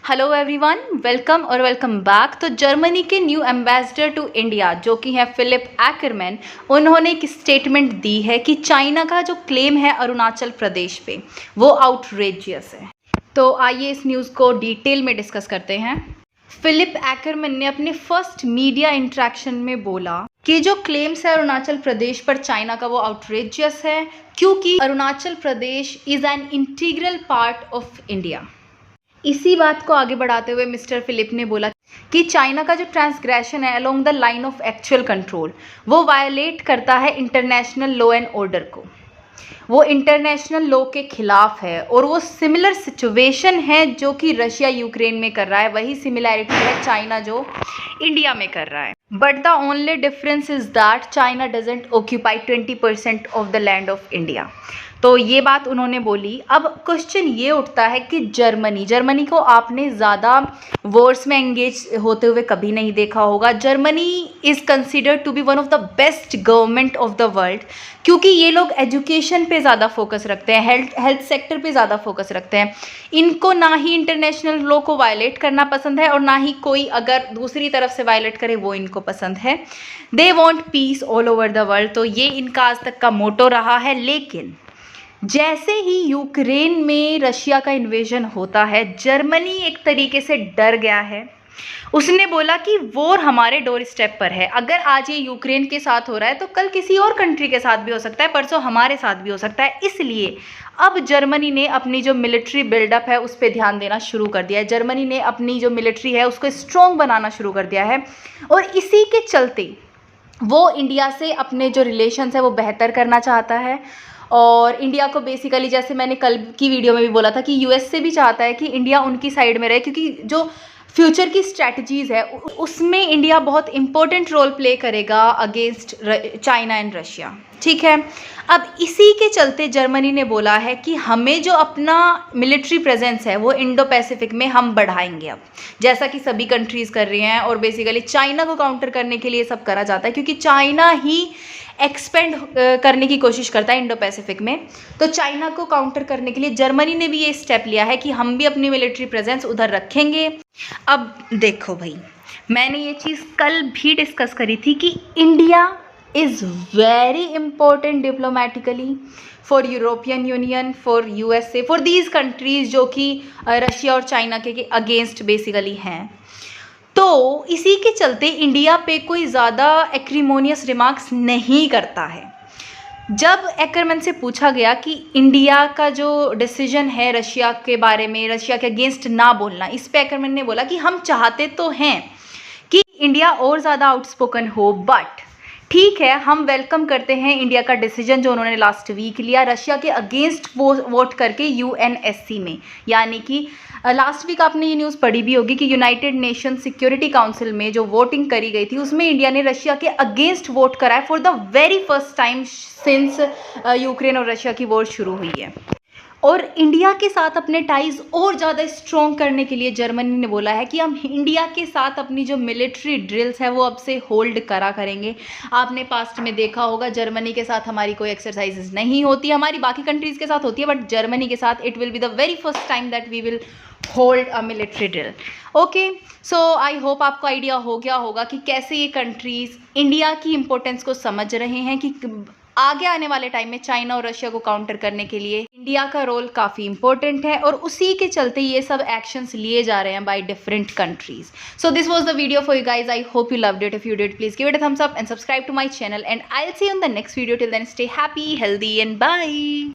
Hello everyone, welcome और welcome back. तो Germany के न्यू एम्बेसडर टू इंडिया जो कि है फिलिप एक्करमैन, उन्होंने एक स्टेटमेंट दी है कि चाइना का जो क्लेम है अरुणाचल प्रदेश पे वो आउटरेजियस है। तो आइए इस न्यूज़ को डिटेल में डिस्कस करते हैं। फिलिप एक्करमैन ने अपने फर्स्ट मीडिया इंटरेक्शन में बोला कि जो क्लेम्स है अरुणाचल प्रदेश पर चाइना का वो आउटरेजियस है, क्योंकि Arunachal Pradesh is an integral part of India. इसी बात को आगे बढ़ाते हुए मिस्टर फिलिप ने बोला कि चाइना का जो ट्रांसग्रेशन है along the line of actual control वो वायलेट करता है इंटरनेशनल लॉ एंड ऑर्डर को, वो इंटरनेशनल लॉ के खिलाफ है और वो सिमिलर सिचुएशन है जो कि रशिया यूक्रेन में कर रहा है, वही सिमिलैरिटी है चाइना जो इंडिया में कर रहा है। But the only difference is that China doesn't occupy 20% of the land of India. तो ये बात उन्होंने बोली। अब क्वेश्चन ये उठता है कि जर्मनी को आपने ज़्यादा वॉर्स में एंगेज होते हुए कभी नहीं देखा होगा। Germany is considered to be one of the best government of the world, क्योंकि ये लोग एजुकेशन पे ज़्यादा फोकस रखते हैं, हेल्थ सेक्टर पे ज़्यादा फोकस रखते हैं। इनको ना ही इंटरनेशनल लॉ को वायलेट करना पसंद है और ना ही कोई अगर दूसरी तरफ से वायलेट करे वो इनको पसंद है। They want piece all over the world, तो ये इनका आज तक का मोटो रहा है। लेकिन जैसे ही यूक्रेन में रशिया का इन्वेजन होता है, जर्मनी एक तरीके से डर गया है। उसने बोला कि वॉर हमारे डोर स्टेप पर है। अगर आज ये यूक्रेन के साथ हो रहा है तो कल किसी और कंट्री के साथ भी हो सकता है, परसों हमारे साथ भी हो सकता है। इसलिए अब जर्मनी ने अपनी जो मिलिट्री बिल्डअप है उस पर ध्यान देना शुरू कर दिया है। जर्मनी ने अपनी जो मिलिट्री है उसको स्ट्रॉन्ग बनाना शुरू कर दिया है और इसी के चलते वो इंडिया से अपने जो रिलेशंस है वो बेहतर करना चाहता है। और इंडिया को बेसिकली, जैसे मैंने कल की वीडियो में भी बोला था, कि यूएस से भी चाहता है कि इंडिया उनकी साइड में रहे, क्योंकि जो फ्यूचर की स्ट्रैटेजीज़ है उसमें इंडिया बहुत इंपॉर्टेंट रोल प्ले करेगा अगेंस्ट चाइना एंड रशिया। ठीक है, अब इसी के चलते जर्मनी ने बोला है कि हमें जो अपना मिलिट्री प्रेजेंस है वो इंडो पैसिफिक में हम बढ़ाएंगे। अब जैसा कि सभी कंट्रीज़ कर रही हैं और बेसिकली चाइना को काउंटर करने के लिए सब करा जाता है, क्योंकि चाइना ही एक्सपेंड करने की कोशिश करता है इंडो पैसिफिक में। तो चाइना को काउंटर करने के लिए जर्मनी ने भी ये स्टेप लिया है कि हम भी अपनी मिलिट्री प्रेजेंस उधर रखेंगे। अब देखो भाई, मैंने ये चीज़ कल भी डिस्कस करी थी कि India is very important diplomatically for European union, for USA, for these countries जो कि रशिया और चाइना के अगेंस्ट बेसिकली हैं। तो इसी के चलते इंडिया पे कोई ज़्यादा एक्रीमोनियस रिमार्क्स नहीं करता है। जब एक्करमैन से पूछा गया कि इंडिया का जो डिसीजन है रशिया के बारे में, रशिया के अगेंस्ट ना बोलना, इस पे एक्करमैन ने बोला कि हम चाहते तो हैं कि इंडिया और ज़्यादा आउटस्पोकन हो, बट ठीक है, हम वेलकम करते हैं इंडिया का डिसीजन जो उन्होंने लास्ट वीक लिया रशिया के अगेंस्ट वोट करके यूएनएससी में। यानी कि लास्ट वीक आपने ये न्यूज़ पढ़ी भी होगी कि यूनाइटेड नेशन सिक्योरिटी काउंसिल में जो वोटिंग करी गई थी उसमें इंडिया ने रशिया के अगेंस्ट वोट करा है for the very first time since Ukraine और रशिया की वॉर शुरू हुई है। और इंडिया के साथ अपने टाइज और ज़्यादा स्ट्रॉन्ग करने के लिए जर्मनी ने बोला है कि हम इंडिया के साथ अपनी जो मिलिट्री ड्रिल्स है वो अब से होल्ड करा करेंगे। आपने पास्ट में देखा होगा जर्मनी के साथ हमारी कोई एक्सरसाइजेज नहीं होती, हमारी बाकी कंट्रीज़ के साथ होती है, बट जर्मनी के साथ it will be the very first time that we will hold a military drill. Okay, so I hope आपको आइडिया हो गया होगा कि कैसे ये कंट्रीज़ इंडिया की इम्पोर्टेंस को समझ रहे हैं कि आगे आने वाले टाइम में चाइना और रशिया को काउंटर करने के लिए इंडिया का रोल काफ़ी इंपॉर्टेंट है और उसी के चलते ये सब एक्शंस लिए जा रहे हैं by different countries. So this was the video for you guys. I hope you loved it. If you did, please give it a thumbs up and subscribe to my channel and I will see you in the next video. Till then stay happy, healthy and bye.